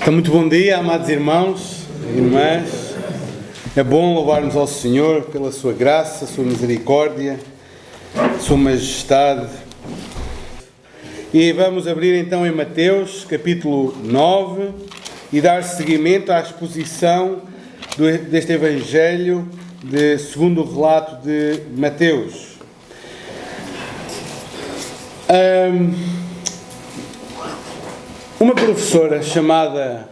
Então, muito bom dia, amados irmãos e irmãs. É bom louvarmos ao Senhor pela sua graça, sua misericórdia, sua majestade. E vamos abrir então em Mateus, capítulo 9, e dar seguimento à exposição deste Evangelho segundo o relato de Mateus. Uma professora chamada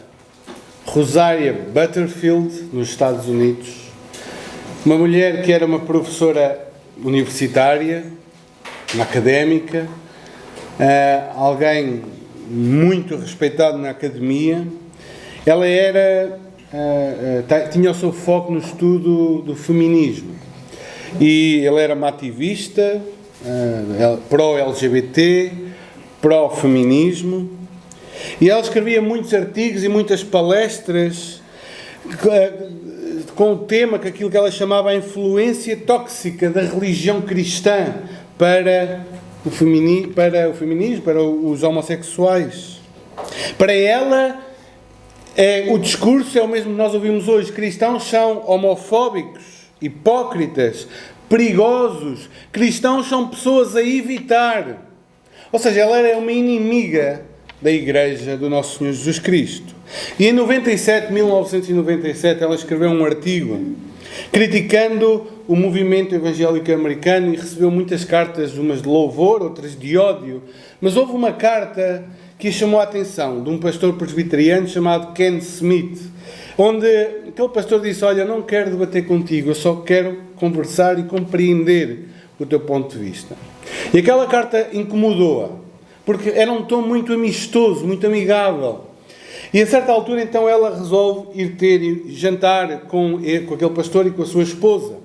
Rosaria Butterfield, nos Estados Unidos, uma mulher que era uma professora universitária, uma académica, alguém muito respeitado na academia. Ela tinha o seu foco no estudo do feminismo e ela era uma ativista pró-LGBT, pró-feminismo. E ela escrevia muitos artigos e muitas palestras com o tema que aquilo que ela chamava a influência tóxica da religião cristã para o feminismo, para os homossexuais. Para ela, o discurso é o mesmo que nós ouvimos hoje. Cristãos são homofóbicos, hipócritas, perigosos. Cristãos são pessoas a evitar. Ou seja, ela era uma inimiga da Igreja do Nosso Senhor Jesus Cristo. E em 1997, ela escreveu um artigo criticando o movimento evangélico americano e recebeu muitas cartas, umas de louvor, outras de ódio. Mas houve uma carta que chamou a atenção de um pastor presbiteriano chamado Ken Smith, onde aquele pastor disse: olha, não quero debater contigo, eu só quero conversar e compreender o teu ponto de vista. E aquela carta incomodou-a, porque era um tom muito amistoso, muito amigável. E a certa altura, então, ela resolve ir jantar com aquele pastor e com a sua esposa.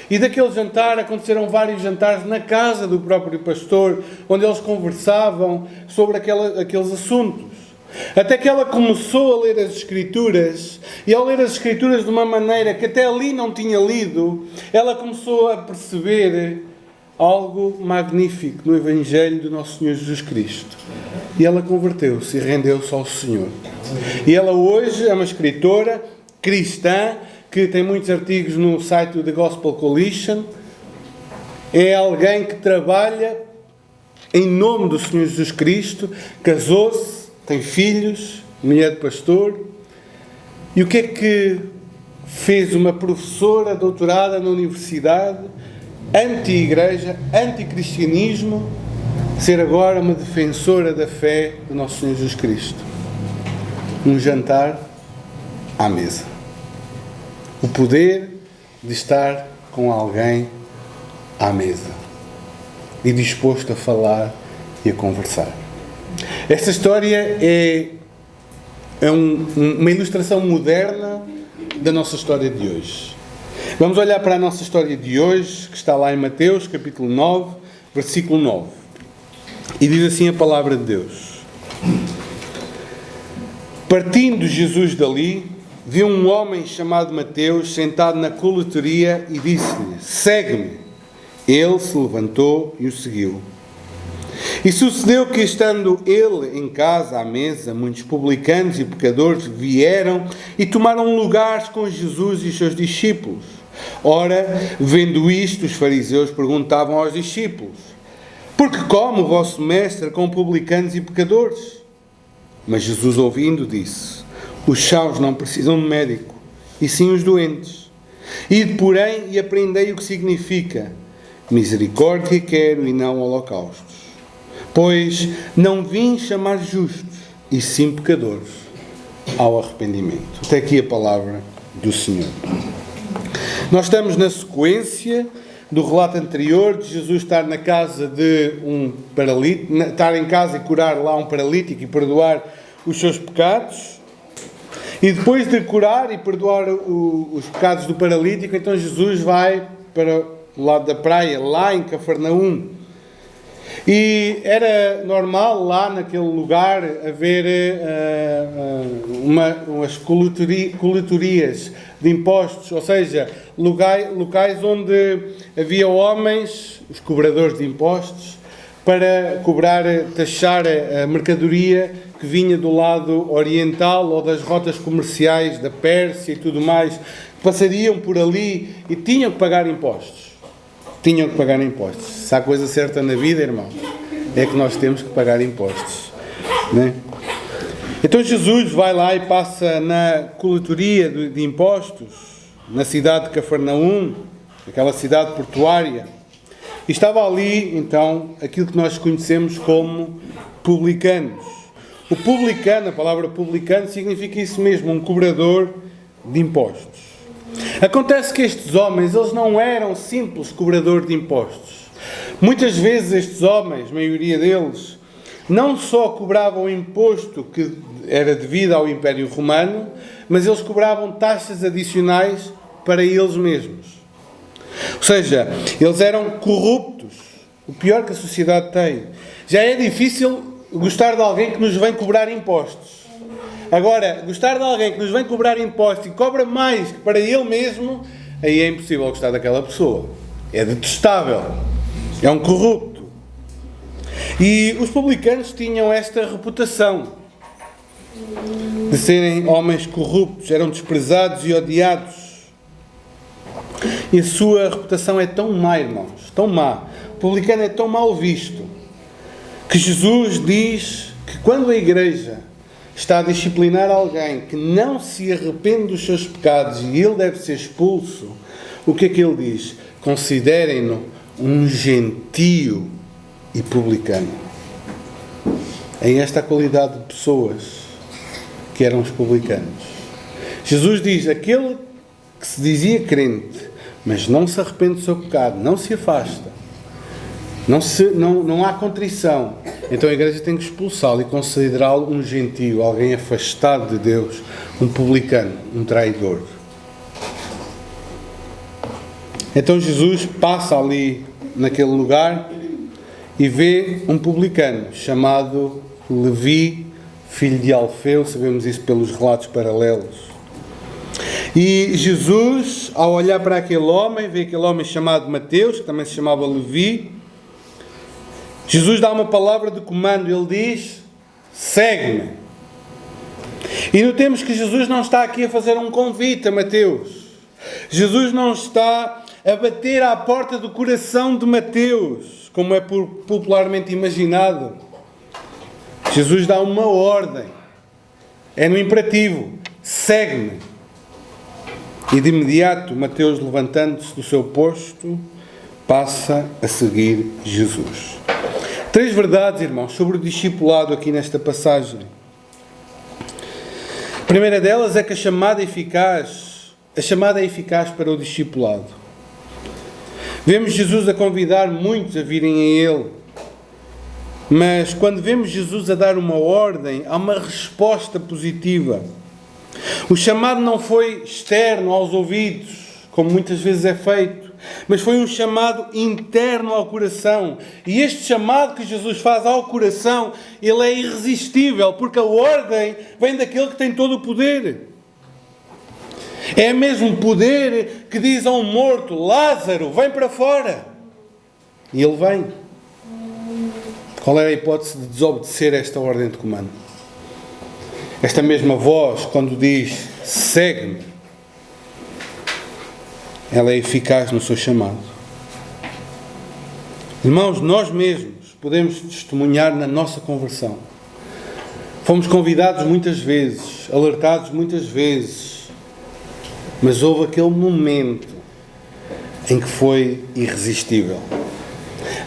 E daquele jantar aconteceram vários jantares na casa do próprio pastor, onde eles conversavam sobre aqueles assuntos. Até que ela começou a ler as Escrituras, e ao ler as Escrituras de uma maneira que até ali não tinha lido, ela começou a perceber algo magnífico no Evangelho do Nosso Senhor Jesus Cristo. E ela converteu-se e rendeu-se ao Senhor. E ela hoje é uma escritora cristã que tem muitos artigos no site do The Gospel Coalition. É alguém que trabalha em nome do Senhor Jesus Cristo, casou-se, tem filhos, mulher de pastor. E o que é que fez uma professora doutorada na universidade, anti-igreja, anti-cristianismo, ser agora uma defensora da fé do nosso Senhor Jesus Cristo? Um jantar à mesa. O poder de estar com alguém à mesa e disposto a falar e a conversar. Esta história é uma ilustração moderna da nossa história de hoje. Vamos olhar para a nossa história de hoje, que está lá em Mateus, capítulo 9, versículo 9. E diz assim a palavra de Deus: partindo Jesus dali, viu um homem chamado Mateus sentado na coletoria e disse-lhe: segue-me. Ele se levantou e o seguiu. E sucedeu que, estando ele em casa à mesa, muitos publicanos e pecadores vieram e tomaram lugares com Jesus e os seus discípulos. Ora, vendo isto, os fariseus perguntavam aos discípulos: por que come o vosso mestre com publicanos e pecadores? Mas Jesus, ouvindo, disse: os sãos não precisam de médico, e sim os doentes. Ide, porém, e aprendei o que significa: misericórdia quero e não holocaustos. Pois não vim chamar justos, e sim pecadores ao arrependimento. Até aqui a palavra do Senhor. Nós estamos na sequência do relato anterior de Jesus estar na casa de um paralítico, estar em casa e curar lá um paralítico e perdoar os seus pecados. E depois de curar e perdoar os pecados do paralítico, então Jesus vai para o lado da praia, lá em Cafarnaum. E era normal lá naquele lugar haver umas coletorias de impostos, ou seja, locais onde havia homens, os cobradores de impostos, para taxar a mercadoria que vinha do lado oriental ou das rotas comerciais da Pérsia e tudo mais, passariam por ali e tinham que pagar impostos. Tinham que pagar impostos. Se há coisa certa na vida, irmão, é que nós temos que pagar impostos. Né? Então Jesus vai lá e passa na coletoria de impostos, na cidade de Cafarnaum, aquela cidade portuária. E estava ali, então, aquilo que nós conhecemos como publicanos. O publicano, a palavra publicano, significa isso mesmo, um cobrador de impostos. Acontece que estes homens, eles não eram simples cobradores de impostos. Muitas vezes estes homens, a maioria deles, não só cobravam o imposto que era devido ao Império Romano, mas eles cobravam taxas adicionais para eles mesmos. Ou seja, eles eram corruptos. O pior que a sociedade tem. Já é difícil gostar de alguém que nos vem cobrar impostos. Agora, gostar de alguém que nos vem cobrar impostos e cobra mais que para ele mesmo, aí é impossível gostar daquela pessoa. É detestável. É um corrupto. E os publicanos tinham esta reputação de serem homens corruptos, eram desprezados e odiados. E a sua reputação é tão má, irmãos, tão má. O publicano é tão mal visto, que Jesus diz que quando a igreja está a disciplinar alguém que não se arrepende dos seus pecados e ele deve ser expulso, o que é que ele diz? Considerem-no um gentio e publicano. É esta a qualidade de pessoas que eram os publicanos. Jesus diz, aquele que se dizia crente, mas não se arrepende do seu pecado, não se afasta, não há contrição, então a igreja tem que expulsá-lo e considerá-lo um gentio, alguém afastado de Deus, um publicano, um traidor. Então Jesus passa ali naquele lugar e vê um publicano chamado Levi, filho de Alfeu, sabemos isso pelos relatos paralelos. E Jesus, ao olhar para aquele homem, vê aquele homem chamado Mateus, que também se chamava Levi. Jesus dá uma palavra de comando, ele diz, segue-me. E notemos que Jesus não está aqui a fazer um convite a Mateus. Jesus não está a bater à porta do coração de Mateus, como é popularmente imaginado. Jesus dá uma ordem. É no imperativo, segue-me. E de imediato, Mateus, levantando-se do seu posto, passa a seguir Jesus. 3 verdades, irmãos, sobre o discipulado aqui nesta passagem. A primeira delas é que a chamada é eficaz para o discipulado. Vemos Jesus a convidar muitos a virem a Ele. Mas quando vemos Jesus a dar uma ordem, há uma resposta positiva. O chamado não foi externo aos ouvidos, como muitas vezes é feito, mas foi um chamado interno ao coração. E este chamado que Jesus faz ao coração, ele é irresistível, porque a ordem vem daquele que tem todo o poder. É mesmo poder que diz a um morto, Lázaro, vem para fora. E ele vem. Qual era a hipótese de desobedecer esta ordem de comando? Esta mesma voz, quando diz, segue-me, ela é eficaz no seu chamado. Irmãos, nós mesmos podemos testemunhar na nossa conversão. Fomos convidados muitas vezes, alertados muitas vezes, mas houve aquele momento em que foi irresistível.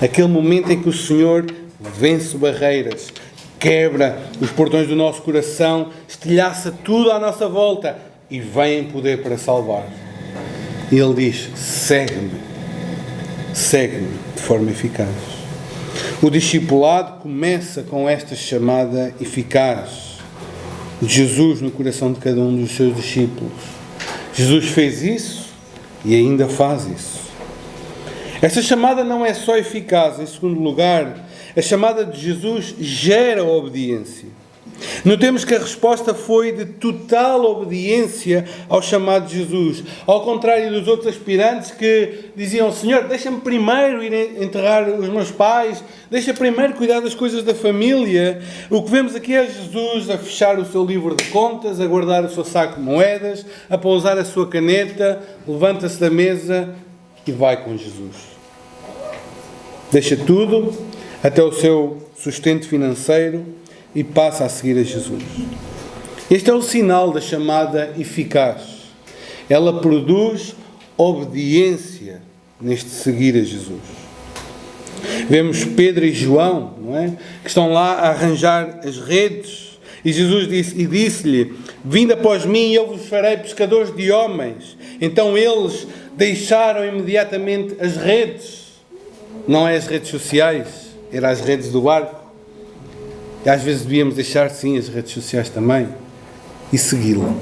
Aquele momento em que o Senhor vence barreiras, quebra os portões do nosso coração, estilhaça tudo à nossa volta e vem em poder para salvar. E Ele diz, segue-me de forma eficaz. O discipulado começa com esta chamada eficaz de Jesus no coração de cada um dos seus discípulos. Jesus fez isso e ainda faz isso. Esta chamada não é só eficaz, em segundo lugar, a chamada de Jesus gera obediência. Notemos que a resposta foi de total obediência ao chamado de Jesus. Ao contrário dos outros aspirantes que diziam: Senhor, deixa-me primeiro ir enterrar os meus pais, deixa primeiro cuidar das coisas da família. O que vemos aqui é Jesus a fechar o seu livro de contas, a guardar o seu saco de moedas, a pousar a sua caneta, levanta-se da mesa e vai com Jesus. Deixa tudo, até o seu sustento financeiro, e passa a seguir a Jesus. Este é o sinal da chamada eficaz. Ela produz obediência neste seguir a Jesus. Vemos Pedro e João, não é? Que estão lá a arranjar as redes, e Jesus disse-lhe: vinde após mim e eu vos farei pescadores de homens. Então eles deixaram imediatamente as redes. Não é as redes sociais, eram as redes do barco. E às vezes devíamos deixar, sim, as redes sociais também, e segui-lo.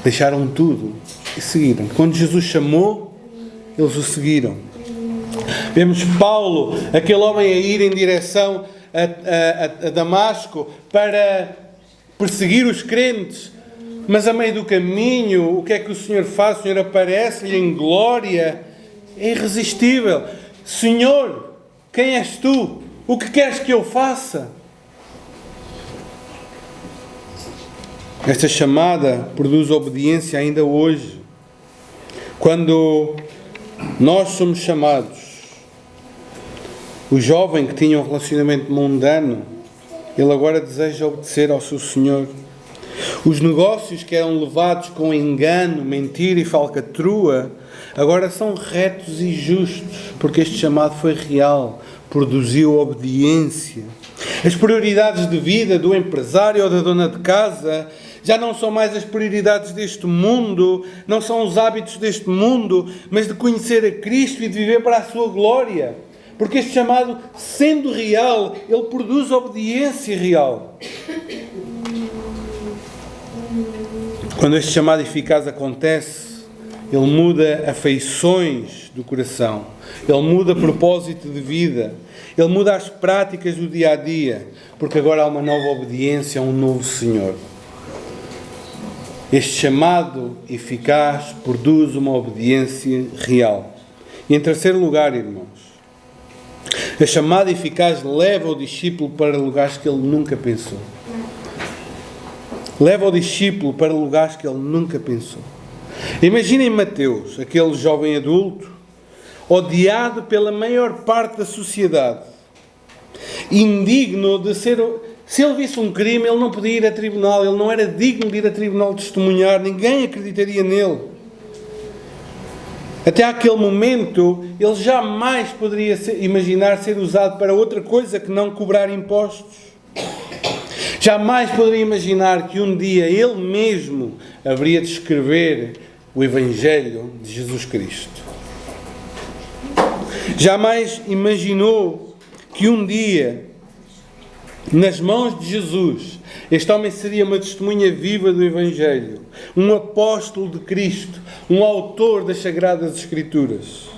Deixaram tudo e seguiram. Quando Jesus chamou, eles o seguiram. Vemos Paulo, aquele homem, a ir em direção a Damasco para perseguir os crentes, mas a meio do caminho, o que é que o Senhor faz? O Senhor aparece-lhe em glória, é irresistível. Senhor, quem és tu? O que queres que eu faça? Esta chamada produz obediência ainda hoje. Quando nós somos chamados, o jovem que tinha um relacionamento mundano, ele agora deseja obedecer ao seu Senhor. Os negócios que eram levados com engano, mentira e falcatrua, agora são retos e justos, porque este chamado foi real, produziu obediência. As prioridades de vida do empresário ou da dona de casa já não são mais as prioridades deste mundo, não são os hábitos deste mundo, mas de conhecer a Cristo e de viver para a sua glória. Porque este chamado, sendo real, ele produz obediência real. Quando este chamado eficaz acontece, ele muda afeições do coração, ele muda propósito de vida, ele muda as práticas do dia a dia, porque agora há uma nova obediência a um novo Senhor. Este chamado eficaz produz uma obediência real. E em terceiro lugar, irmãos, a chamada eficaz leva o discípulo para lugares que ele nunca pensou. Leva o discípulo para lugares que ele nunca pensou. Imaginem Mateus, aquele jovem adulto, odiado pela maior parte da sociedade, indigno de ser... Se ele visse um crime, ele não podia ir a tribunal, ele não era digno de ir a tribunal testemunhar, ninguém acreditaria nele. Até aquele momento, ele jamais poderia imaginar ser usado para outra coisa que não cobrar impostos. Jamais poderia imaginar que um dia ele mesmo haveria de escrever o Evangelho de Jesus Cristo. Jamais imaginou que um dia, nas mãos de Jesus, este homem seria uma testemunha viva do Evangelho, um apóstolo de Cristo, um autor das Sagradas Escrituras.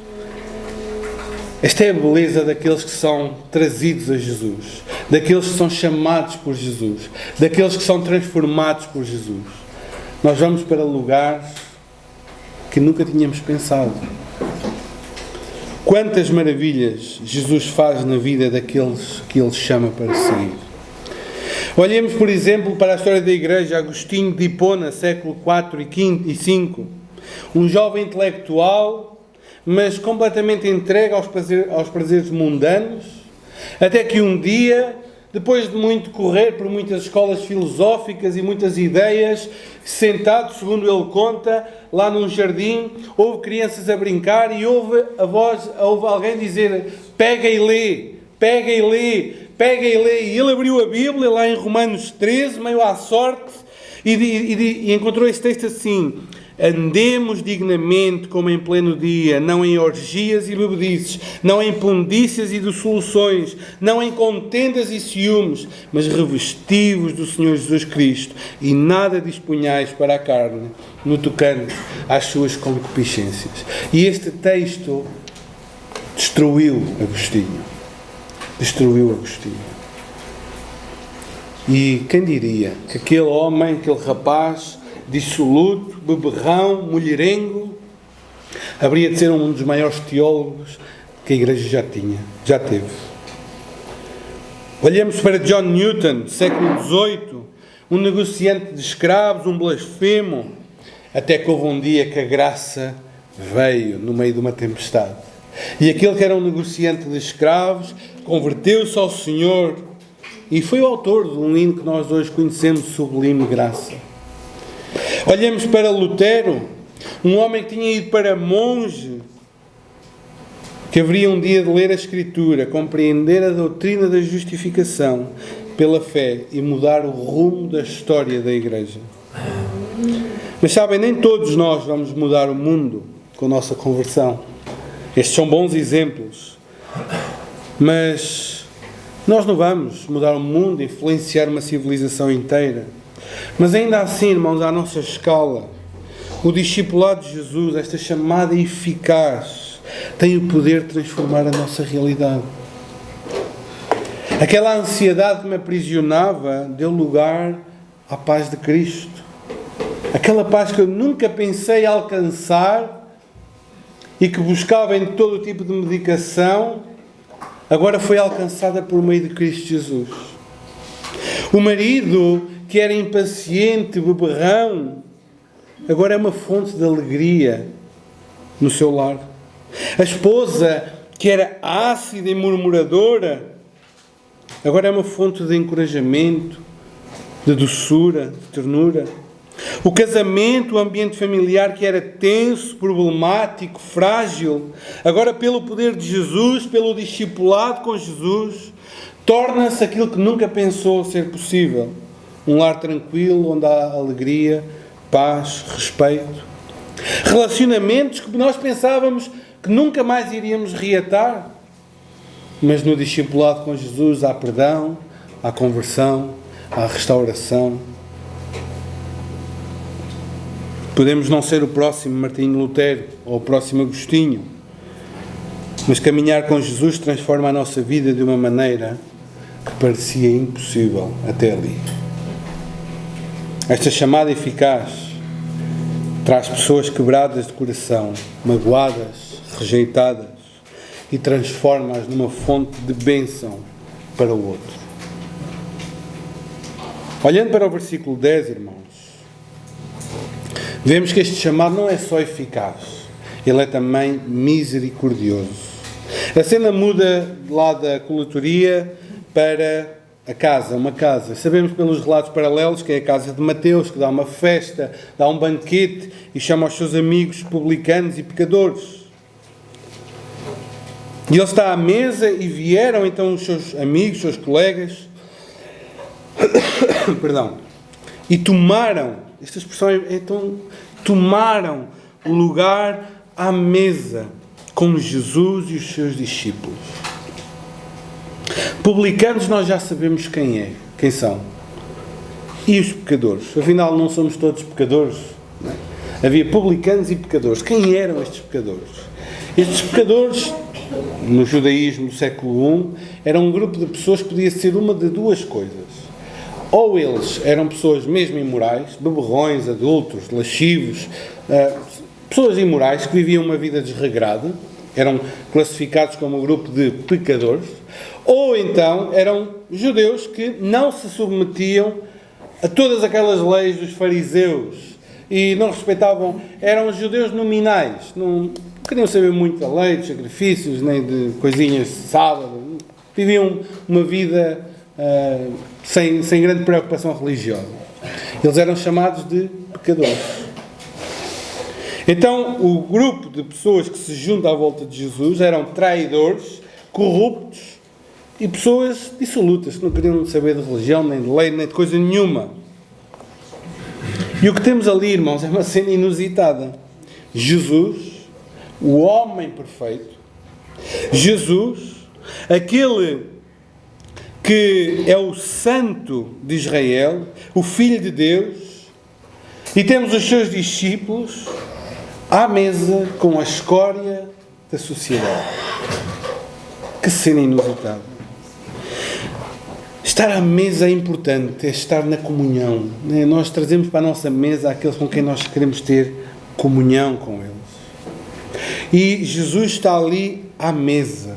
Esta é a beleza daqueles que são trazidos a Jesus, daqueles que são chamados por Jesus, daqueles que são transformados por Jesus. Nós vamos para lugares que nunca tínhamos pensado. Quantas maravilhas Jesus faz na vida daqueles que Ele chama para seguir. Olhemos, por exemplo, para a história da Igreja. Agostinho de Hipona, século IV e V. Um jovem intelectual, mas completamente entregue aos prazeres mundanos, até que um dia, depois de muito correr por muitas escolas filosóficas e muitas ideias, sentado, segundo ele conta, lá num jardim, houve crianças a brincar e houve alguém dizer: pega e lê, pega e lê, pega e lê. E ele abriu a Bíblia lá em Romanos 13, meio à sorte, e encontrou esse texto assim: andemos dignamente como em pleno dia, não em orgias e bebedices, não em pundícias e dissoluções, não em contendas e ciúmes, mas revestivos do Senhor Jesus Cristo, e nada disponhais para a carne, no tocante às suas concupiscências. E este texto destruiu Agostinho. E quem diria que aquele homem, aquele rapaz dissoluto, beberrão, mulherengo, haveria de ser um dos maiores teólogos que a Igreja já teve. Olhamos para John Newton, século XVIII, um negociante de escravos, um blasfemo, até que houve um dia que a graça veio no meio de uma tempestade. E aquele que era um negociante de escravos converteu-se ao Senhor e foi o autor de um hino que nós hoje conhecemos, Sublime Graça. Olhamos para Lutero, um homem que tinha ido para monge, que haveria um dia de ler a Escritura, compreender a doutrina da justificação pela fé e mudar o rumo da história da Igreja. Mas sabem, nem todos nós vamos mudar o mundo com a nossa conversão. Estes são bons exemplos. Mas nós não vamos mudar o mundo, influenciar uma civilização inteira. Mas ainda assim, irmãos, à nossa escala, o discipulado de Jesus, esta chamada eficaz, tem o poder de transformar a nossa realidade. Aquela ansiedade que me aprisionava deu lugar à paz de Cristo. Aquela paz que eu nunca pensei alcançar e que buscava em todo tipo de medicação, agora foi alcançada por meio de Cristo Jesus. O marido que era impaciente, beberrão, agora é uma fonte de alegria no seu lar. A esposa que era ácida e murmuradora, agora é uma fonte de encorajamento, de doçura, de ternura. O casamento, o ambiente familiar que era tenso, problemático, frágil, agora pelo poder de Jesus, pelo discipulado com Jesus, torna-se aquilo que nunca pensou ser possível. Um lar tranquilo, onde há alegria, paz, respeito. Relacionamentos que nós pensávamos que nunca mais iríamos reatar. Mas no discipulado com Jesus há perdão, há conversão, há restauração. Podemos não ser o próximo Martinho Lutero ou o próximo Agostinho, mas caminhar com Jesus transforma a nossa vida de uma maneira que parecia impossível até ali. Esta chamada eficaz traz pessoas quebradas de coração, magoadas, rejeitadas, e transforma-as numa fonte de bênção para o outro. Olhando para o versículo 10, irmãos, vemos que este chamado não é só eficaz, ele é também misericordioso. A cena muda lá da coletoria para a casa, uma casa. Sabemos pelos relatos paralelos que é a casa de Mateus, que dá uma festa, dá um banquete e chama os seus amigos publicanos e pecadores. E ele está à mesa e vieram então os seus amigos, os seus colegas, e tomaram, esta expressão então, tomaram o lugar à mesa com Jesus e os seus discípulos. Publicanos nós já sabemos quem são. E os pecadores? Afinal, não somos todos pecadores, não é? Havia publicanos e pecadores. Quem eram estes pecadores? Estes pecadores, no judaísmo do século I, eram um grupo de pessoas que podia ser uma de duas coisas. Ou eles eram pessoas mesmo imorais, beberrões, adultos, lascivos, pessoas imorais que viviam uma vida desregrada, eram classificados como um grupo de pecadores, ou então eram judeus que não se submetiam a todas aquelas leis dos fariseus e não respeitavam, eram judeus nominais, não queriam saber muito da lei, dos sacrifícios, nem de coisinhas de sábado, viviam uma vida sem grande preocupação religiosa. Eles eram chamados de pecadores. Então, o grupo de pessoas que se junta à volta de Jesus eram traidores, corruptos e pessoas dissolutas, que não queriam saber de religião, nem de lei, nem de coisa nenhuma. E o que temos ali, irmãos, é uma cena inusitada. Jesus, o homem perfeito, Jesus, aquele que é o Santo de Israel, o Filho de Deus, e temos os seus discípulos à mesa com a escória da sociedade. Que cena inusitada. Estar à mesa é importante, é estar na comunhão. Nós trazemos para a nossa mesa aqueles com quem nós queremos ter comunhão com eles. E Jesus está ali à mesa,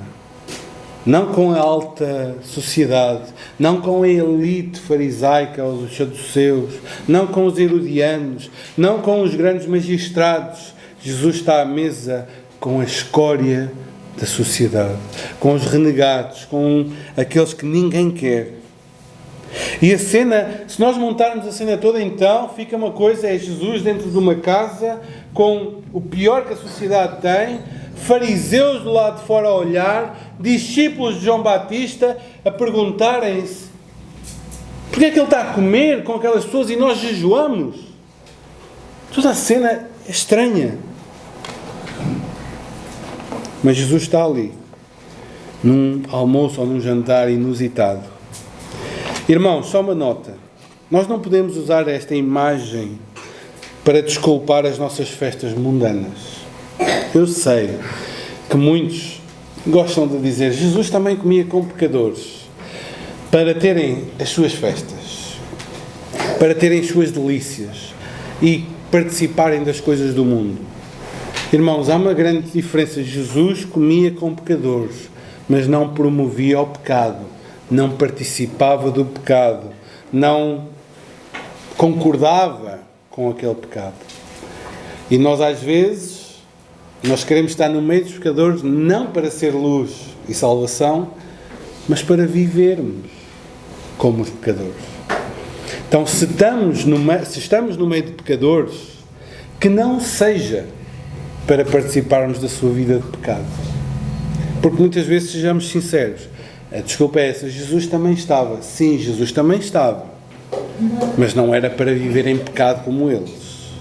não com a alta sociedade, não com a elite farisaica, os saduceus, não com os herodianos, não com os grandes magistrados. Jesus está à mesa com a escória da sociedade, com os renegados, com aqueles que ninguém quer. E a cena, se nós montarmos a cena toda, então fica uma coisa, é Jesus dentro de uma casa com o pior que a sociedade tem, fariseus do lado de fora a olhar, discípulos de João Batista a perguntarem-se porque é que ele está a comer com aquelas pessoas e nós jejuamos. Toda a cena é estranha. Mas Jesus está ali, num almoço ou num jantar inusitado. Irmãos, só uma nota. Nós não podemos usar esta imagem para desculpar as nossas festas mundanas. Eu sei que muitos gostam de dizer Jesus também comia com pecadores para terem as suas festas, para terem as suas delícias e participarem das coisas do mundo. Irmãos, há uma grande diferença. Jesus comia com pecadores, mas não promovia o pecado. Não participava do pecado, não concordava com aquele pecado. E nós às vezes, nós queremos estar no meio dos pecadores não para ser luz e salvação, mas para vivermos como os pecadores. Então, se estamos no meio de pecadores, que não seja para participarmos da sua vida de pecado. Porque muitas vezes, sejamos sinceros, a desculpa é essa, Jesus também estava. Sim, Jesus também estava. Mas não era para viver em pecado como eles,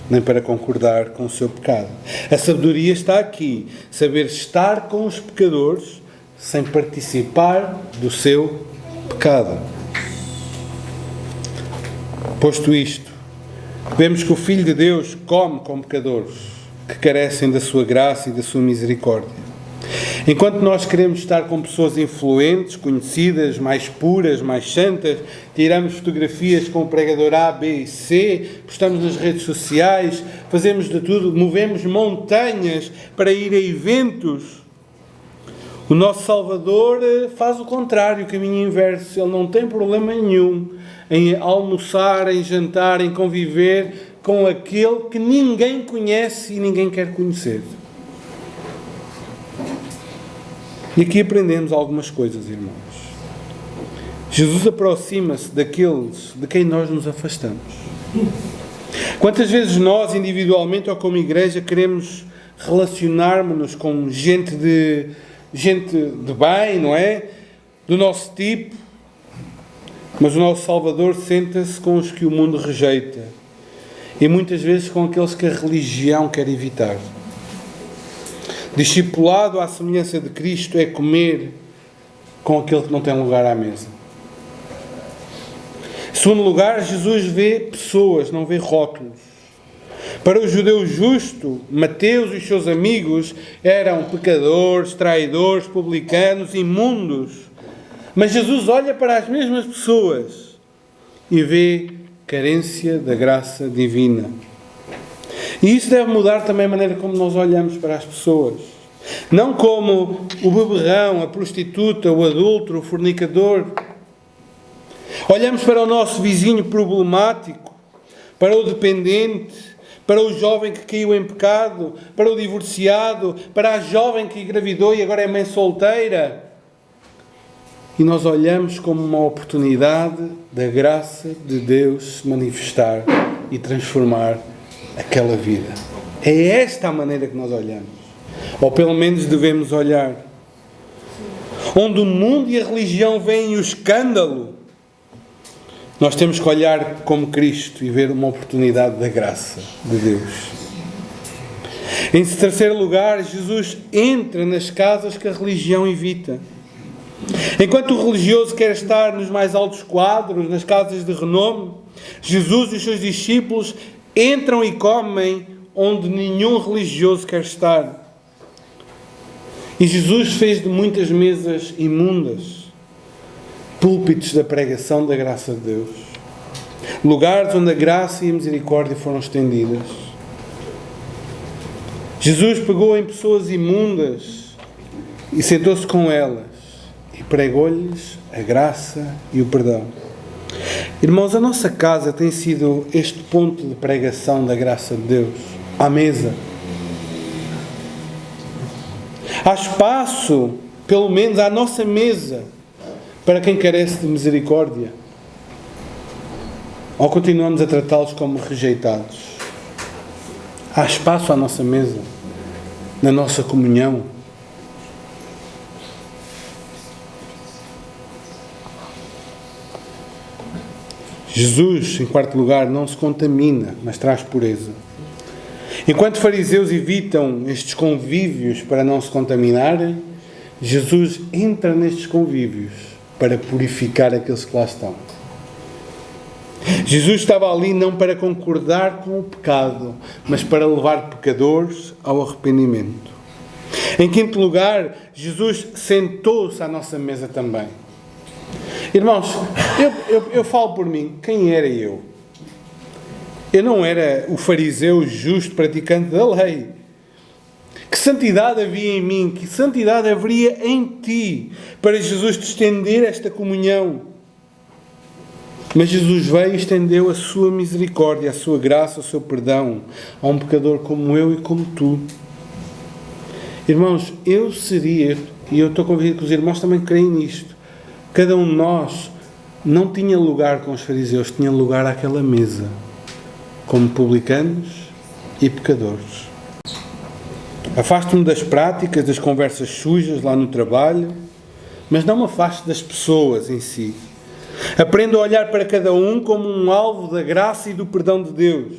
nem para concordar com o seu pecado. A sabedoria está aqui. Saber estar com os pecadores sem participar do seu pecado. Posto isto, vemos que o Filho de Deus come com pecadores que carecem da sua graça e da sua misericórdia. Enquanto nós queremos estar com pessoas influentes, conhecidas, mais puras, mais santas, tiramos fotografias com o pregador A, B e C, postamos nas redes sociais, fazemos de tudo, movemos montanhas para ir a eventos. O nosso Salvador faz o contrário, o caminho inverso. Ele não tem problema nenhum em almoçar, em jantar, em conviver com aquele que ninguém conhece e ninguém quer conhecer. E aqui aprendemos algumas coisas, irmãos. Jesus aproxima-se daqueles de quem nós nos afastamos. Quantas vezes nós, individualmente ou como igreja, queremos relacionar-nos com gente de bem, não é? Do nosso tipo. Mas o nosso Salvador senta-se com os que o mundo rejeita. E muitas vezes com aqueles que a religião quer evitar. Discipulado à semelhança de Cristo é comer com aquele que não tem lugar à mesa. Em segundo lugar, Jesus vê pessoas, não vê rótulos. Para o judeu justo, Mateus e os seus amigos eram pecadores, traidores, publicanos, imundos. Mas Jesus olha para as mesmas pessoas e vê carência da graça divina. E isso deve mudar também a maneira como nós olhamos para as pessoas. Não como o beberrão, a prostituta, o adúltero, o fornicador. Olhamos para o nosso vizinho problemático, para o dependente, para o jovem que caiu em pecado, para o divorciado, para a jovem que engravidou e agora é mãe solteira. E nós olhamos como uma oportunidade da graça de Deus se manifestar e transformar aquela vida. É esta a maneira que nós olhamos. Ou pelo menos devemos olhar. Onde o mundo e a religião veem o escândalo, nós temos que olhar como Cristo e ver uma oportunidade da graça de Deus. Em terceiro lugar, Jesus entra nas casas que a religião evita. Enquanto o religioso quer estar nos mais altos quadros, nas casas de renome, Jesus e os seus discípulos entram e comem onde nenhum religioso quer estar. E Jesus fez de muitas mesas imundas, púlpitos da pregação da graça de Deus, lugares onde a graça e a misericórdia foram estendidas. Jesus pegou em pessoas imundas e sentou-se com elas e pregou-lhes a graça e o perdão. Irmãos, a nossa casa tem sido este ponto de pregação da graça de Deus, à mesa. Há espaço, pelo menos à nossa mesa, para quem carece de misericórdia? Ou continuamos a tratá-los como rejeitados? Há espaço à nossa mesa, na nossa comunhão? Jesus, em quarto lugar, não se contamina, mas traz pureza. Enquanto fariseus evitam estes convívios para não se contaminarem, Jesus entra nestes convívios para purificar aqueles que lá estão. Jesus estava ali não para concordar com o pecado, mas para levar pecadores ao arrependimento. Em quinto lugar, Jesus sentou-se à nossa mesa também. Irmãos, eu falo por mim, quem era eu? Eu não era o fariseu justo praticante da lei. Que santidade havia em mim, que santidade haveria em ti para Jesus te estender esta comunhão? Mas Jesus veio e estendeu a sua misericórdia, a sua graça, o seu perdão a um pecador como eu e como tu. Irmãos, eu seria, e eu estou convencido que os irmãos também creem nisto, cada um de nós não tinha lugar com os fariseus, tinha lugar àquela mesa, como publicanos e pecadores. Afasto-me das práticas, das conversas sujas lá no trabalho, mas não me afasto das pessoas em si. Aprendo a olhar para cada um como um alvo da graça e do perdão de Deus.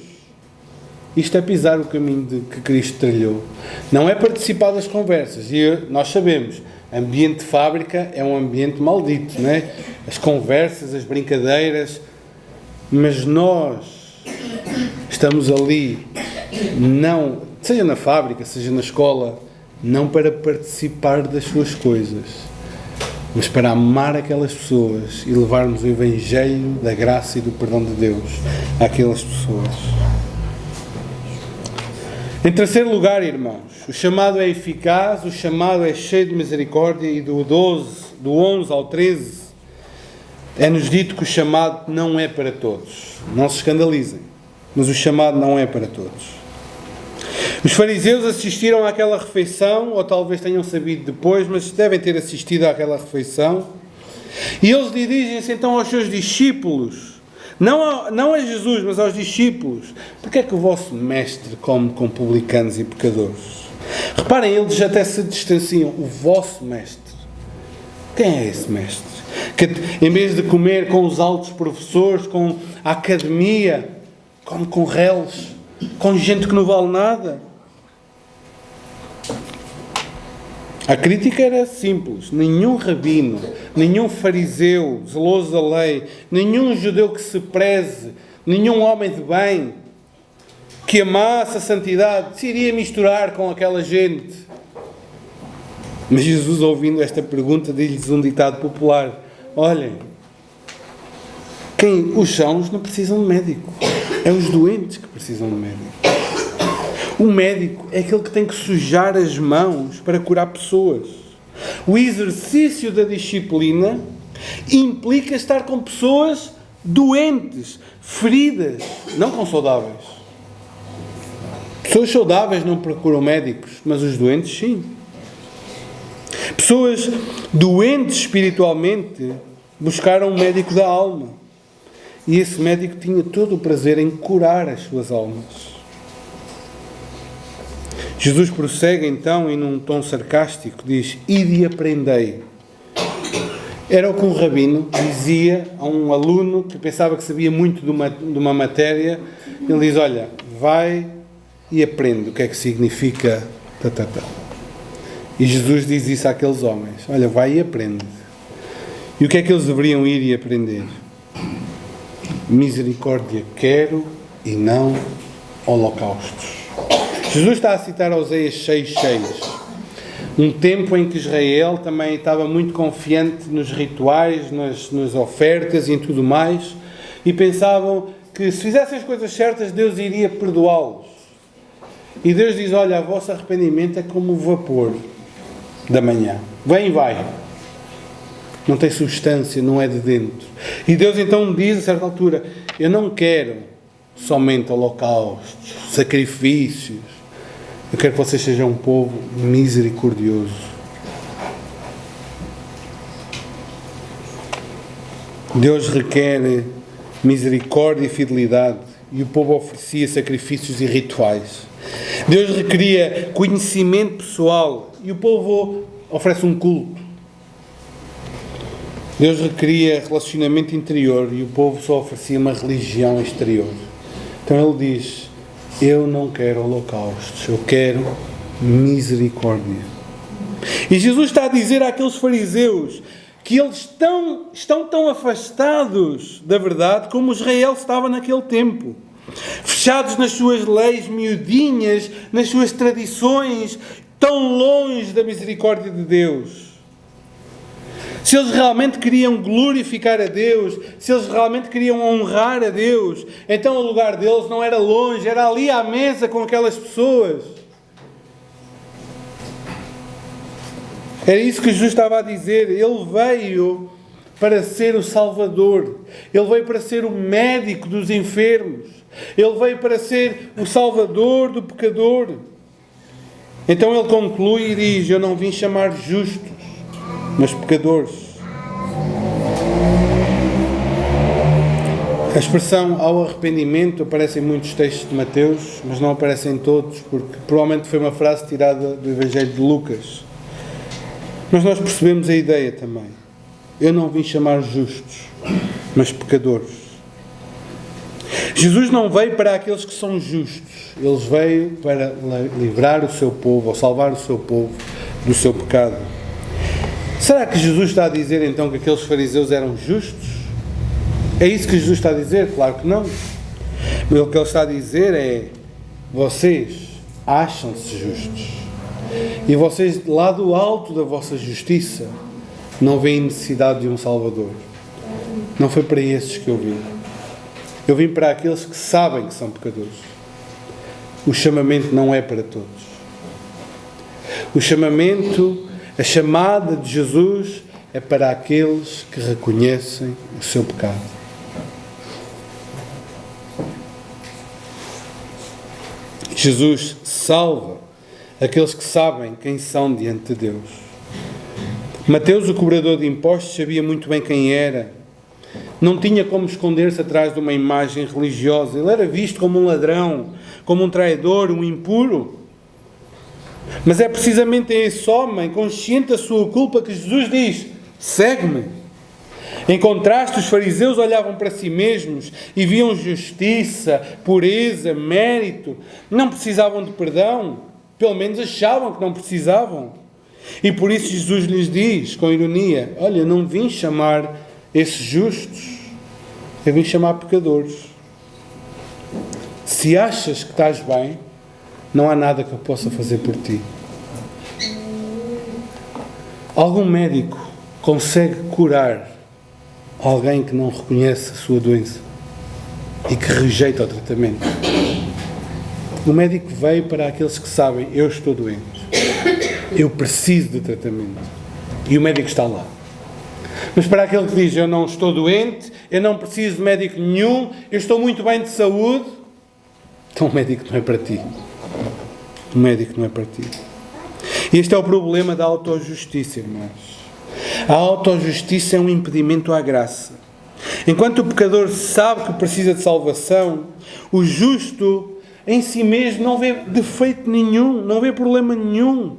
Isto é pisar o caminho que Cristo trilhou. Não é participar das conversas. E nós sabemos, ambiente de fábrica é um ambiente maldito, não é? As conversas, as brincadeiras. Mas nós estamos ali, não, seja na fábrica, seja na escola, não para participar das suas coisas, mas para amar aquelas pessoas e levarmos o Evangelho da graça e do perdão de Deus àquelas pessoas. Em terceiro lugar, irmãos, o chamado é eficaz, o chamado é cheio de misericórdia, e do 11 ao 13, é-nos dito que o chamado não é para todos. Não se escandalizem, mas o chamado não é para todos. Os fariseus assistiram àquela refeição, ou talvez tenham sabido depois, mas devem ter assistido àquela refeição, e eles dirigem-se então aos seus discípulos, não a Jesus, mas aos discípulos: porque é que o vosso mestre come com publicanos e pecadores? Reparem, eles até se distanciam. O vosso mestre. Quem é esse mestre? Que em vez de comer com os altos professores, com a academia, come com reles, com gente que não vale nada. A crítica era simples. Nenhum rabino, nenhum fariseu zeloso da lei, nenhum judeu que se preze, nenhum homem de bem que amasse a santidade se iria misturar com aquela gente. Mas Jesus, ouvindo esta pergunta, diz-lhes um ditado popular: olhem, os sãos não precisam de médico, é os doentes que precisam de médico. O médico é aquele que tem que sujar as mãos para curar pessoas. O exercício da disciplina implica estar com pessoas doentes, feridas, não com saudáveis. Pessoas saudáveis não procuram médicos, mas os doentes sim. Pessoas doentes espiritualmente buscaram um médico da alma. E esse médico tinha todo o prazer em curar as suas almas. Jesus prossegue então, e num tom sarcástico, diz: ide e aprendei. Era o que um rabino dizia a um aluno que pensava que sabia muito de uma matéria. Ele diz: olha, vai e aprende o que é que significa E Jesus diz isso àqueles homens: olha, vai e aprende. E o que é que eles deveriam ir e aprender? Misericórdia quero e não holocaustos. Jesus está a citar Oséias 6:6. Um tempo em que Israel também estava muito confiante nos rituais, nas ofertas e em tudo mais, e pensavam que se fizessem as coisas certas, Deus iria perdoá-los. E Deus diz, olha, o vosso arrependimento é como o vapor da manhã. Vem e vai. Não tem substância, não é de dentro. E Deus então diz a certa altura, eu não quero somente holocaustos, sacrifícios. Eu quero que vocês sejam um povo misericordioso. Deus requer misericórdia e fidelidade, e o povo oferecia sacrifícios e rituais. Deus requeria conhecimento pessoal, e o povo oferece um culto. Deus requeria relacionamento interior, e o povo só oferecia uma religião exterior. Então Ele diz, eu não quero holocaustos, eu quero misericórdia. E Jesus está a dizer àqueles fariseus que eles estão tão afastados da verdade como Israel estava naquele tempo. Fechados nas suas leis miudinhas, nas suas tradições, tão longe da misericórdia de Deus. Se eles realmente queriam glorificar a Deus, se eles realmente queriam honrar a Deus, então o lugar deles não era longe, era ali à mesa com aquelas pessoas. Era isso que Jesus estava a dizer. Ele veio para ser o Salvador. Ele veio para ser o médico dos enfermos. Ele veio para ser o Salvador do pecador. Então ele conclui e diz, eu não vim chamar justos, mas pecadores. A expressão ao arrependimento aparece em muitos textos de Mateus, mas não aparece em todos, porque provavelmente foi uma frase tirada do Evangelho de Lucas. Mas nós percebemos a ideia também. Eu não vim chamar justos, mas pecadores. Jesus não veio para aqueles que são justos. Ele veio para livrar o seu povo, ou salvar o seu povo do seu pecado. Será que Jesus está a dizer então que aqueles fariseus eram justos? É isso que Jesus está a dizer? Claro que não. Mas o que ele está a dizer é, vocês acham-se justos. E vocês, lá do alto da vossa justiça, não veem necessidade de um Salvador. Não foi para esses que eu vim. Eu vim para aqueles que sabem que são pecadores. O chamamento não é para todos. O chamamento, a chamada de Jesus é para aqueles que reconhecem o seu pecado. Jesus salva aqueles que sabem quem são diante de Deus. Mateus, o cobrador de impostos, sabia muito bem quem era. Não tinha como esconder-se atrás de uma imagem religiosa. Ele era visto como um ladrão, como um traidor, um impuro. Mas é precisamente a esse homem, consciente da sua culpa, que Jesus diz, segue-me. Em contraste, os fariseus olhavam para si mesmos e viam justiça, pureza, mérito. Não precisavam de perdão. Pelo menos achavam que não precisavam. E por isso Jesus lhes diz, com ironia, olha, não vim chamar esses justos, eu vim chamar pecadores. Se achas que estás bem, não há nada que eu possa fazer por ti. Algum médico consegue curar alguém que não reconhece a sua doença e que rejeita o tratamento? O médico veio para aqueles que sabem, eu estou doente, eu preciso de tratamento, e o médico está lá. Mas para aquele que diz, eu não estou doente, eu não preciso de médico nenhum, eu estou muito bem de saúde, então o médico não é para ti. O médico não é para ti. E este é o problema da autojustiça, irmãos. A autojustiça é um impedimento à graça. Enquanto o pecador sabe que precisa de salvação, o justo em si mesmo não vê defeito nenhum, não vê problema nenhum.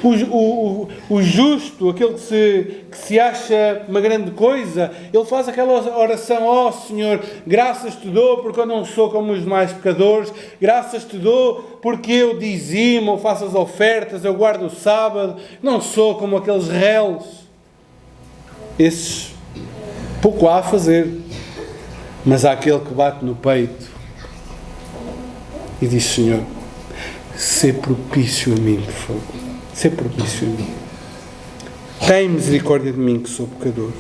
O justo, aquele que se acha uma grande coisa, ele faz aquela oração, ó Senhor, graças te dou porque eu não sou como os demais pecadores, graças te dou porque eu dizimo, eu faço as ofertas, eu guardo o sábado, não sou como aqueles réus. Esses pouco há a fazer, mas há aquele que bate no peito e diz, Senhor, sê propício a mim, por favor. Sê propício a mim. Tem misericórdia de mim, que sou pecador.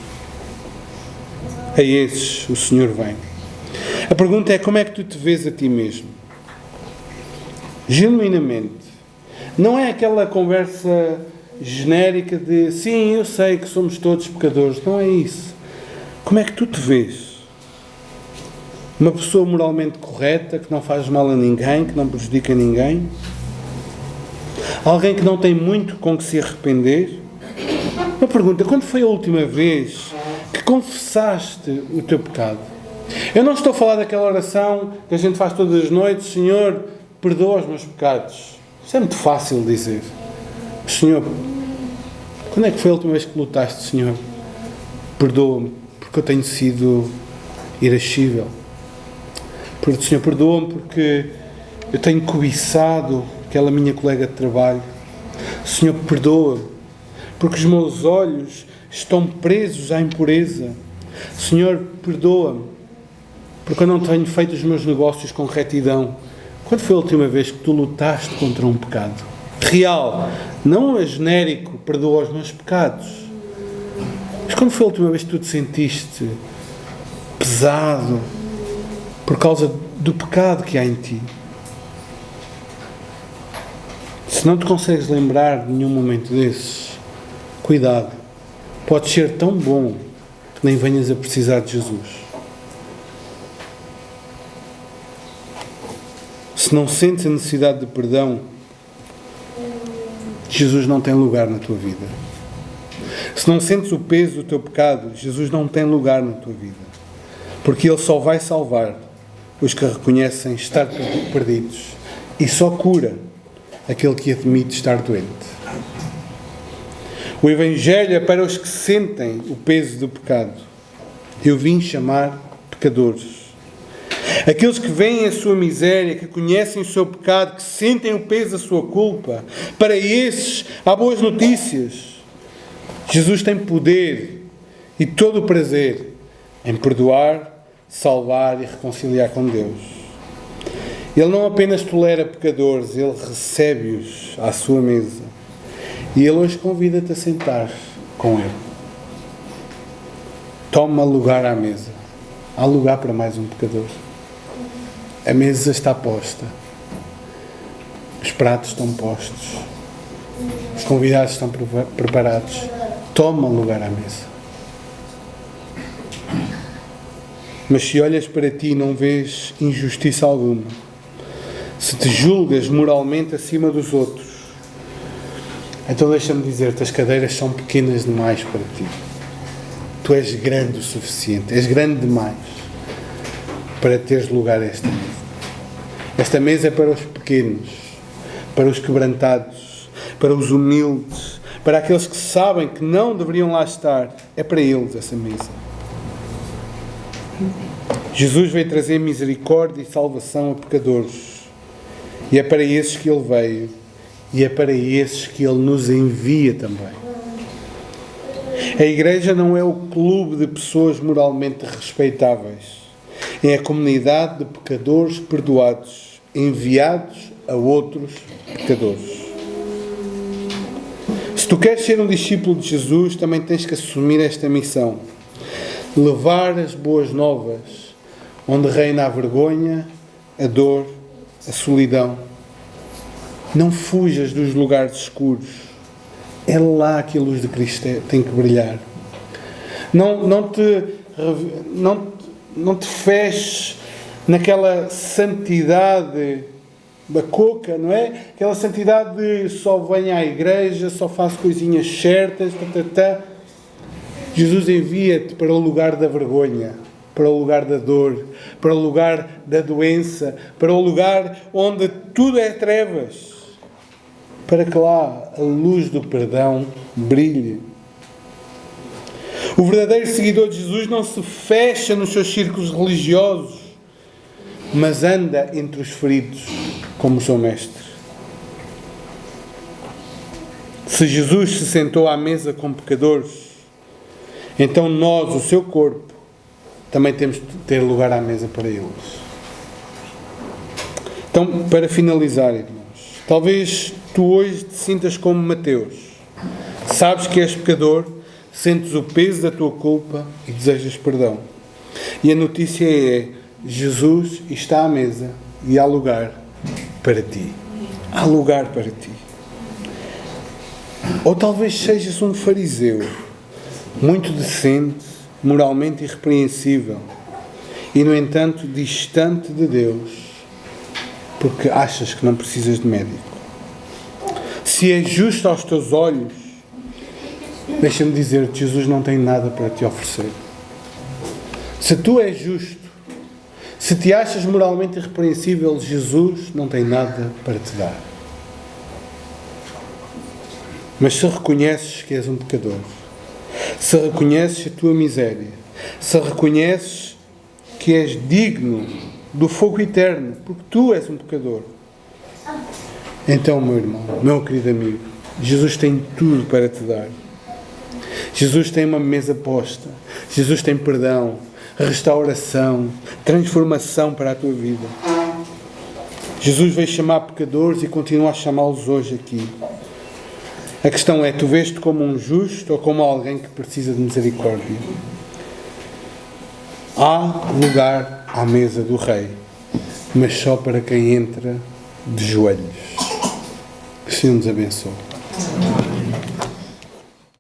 A esses o Senhor vem. A pergunta é: como é que tu te vês a ti mesmo? Genuinamente. Não é aquela conversa genérica de sim, eu sei que somos todos pecadores. Não é isso. Como é que tu te vês? Uma pessoa moralmente correta, que não faz mal a ninguém, que não prejudica ninguém? Alguém que não tem muito com que se arrepender? Uma pergunta: quando foi a última vez que confessaste o teu pecado? Eu não estou a falar daquela oração que a gente faz todas as noites: Senhor, perdoa os meus pecados. Isso é muito fácil dizer. Senhor, quando é que foi a última vez que lutaste, Senhor? Perdoa-me, porque eu tenho sido irascível. Senhor, perdoa-me porque eu tenho cobiçado aquela minha colega de trabalho. Senhor, perdoa-me porque os meus olhos estão presos à impureza. Senhor, perdoa-me porque eu não tenho feito os meus negócios com retidão. Quando foi a última vez que tu lutaste contra um pecado real? Não a genérico, perdoa os meus pecados. Mas quando foi a última vez que tu te sentiste pesado por causa do pecado que há em ti? Se não te consegues lembrar de nenhum momento desses, cuidado. Podes ser tão bom que nem venhas a precisar de Jesus. Se não sentes a necessidade de perdão, Jesus não tem lugar na tua vida. Se não sentes o peso do teu pecado, Jesus não tem lugar na tua vida. Porque Ele só vai salvar os que reconhecem estar perdidos e só cura aquele que admite estar doente. O Evangelho é para os que sentem o peso do pecado. Eu vim chamar pecadores. Aqueles que veem a sua miséria, que conhecem o seu pecado, que sentem o peso da sua culpa. Para esses há boas notícias. Jesus tem poder e todo o prazer em perdoar, salvar e reconciliar com Deus. Ele não apenas tolera pecadores, Ele recebe-os à sua mesa. E Ele hoje convida-te a sentar com Ele. Toma lugar à mesa. Há lugar para mais um pecador. A mesa está posta. Os pratos estão postos. Os convidados estão preparados. Toma lugar à mesa. Mas se olhas para ti, não vês injustiça alguma. Se te julgas moralmente acima dos outros, então deixa-me dizer-te, as cadeiras são pequenas demais para ti. Tu és grande o suficiente, és grande demais para teres lugar a esta mesa. Esta mesa é para os pequenos, para os quebrantados, para os humildes, para aqueles que sabem que não deveriam lá estar. É para eles essa mesa. Jesus veio trazer misericórdia e salvação a pecadores. E é para esses que Ele veio. E é para esses que Ele nos envia também. A igreja não é o clube de pessoas moralmente respeitáveis. É a comunidade de pecadores perdoados, enviados a outros pecadores. Se tu queres ser um discípulo de Jesus, também tens que assumir esta missão. Levar as boas novas, onde reina a vergonha, a dor, a solidão. Não fujas dos lugares escuros. É lá que a luz de Cristo tem que brilhar. Não te feches naquela santidade bacoca, não é? Aquela santidade de só venho à igreja, só faço coisinhas certas, Jesus envia-te para o lugar da vergonha, para o lugar da dor, para o lugar da doença, para o lugar onde tudo é trevas, para que lá a luz do perdão brilhe. O verdadeiro seguidor de Jesus não se fecha nos seus círculos religiosos, mas anda entre os feridos como o seu mestre. Se Jesus se sentou à mesa com pecadores, então nós, o seu corpo, também temos de ter lugar à mesa para eles. Então, para finalizar, irmãos, Talvez tu hoje te sintas como Mateus. Sabes que és pecador, sentes o peso da tua culpa e desejas perdão. E a notícia é: Jesus está à mesa e há lugar para ti. Há lugar para ti. Ou talvez sejas um fariseu, muito decente, moralmente irrepreensível, e no entanto distante de Deus, porque achas que não precisas de médico. Se é justo aos teus olhos, deixa-me dizer-te, Jesus não tem nada para te oferecer. Se tu és justo, se te achas moralmente irrepreensível, Jesus não tem nada para te dar. Mas se reconheces que és um pecador, se reconheces a tua miséria, se reconheces que és digno do fogo eterno, porque tu és um pecador, então, meu irmão, meu querido amigo, Jesus tem tudo para te dar. Jesus tem uma mesa posta. Jesus tem perdão, restauração, transformação para a tua vida. Jesus veio chamar pecadores e continua a chamá-los hoje aqui. A questão é, tu vês-te como um justo ou como alguém que precisa de misericórdia? Há lugar à mesa do Rei, mas só para quem entra de joelhos. Que o Senhor nos abençoe.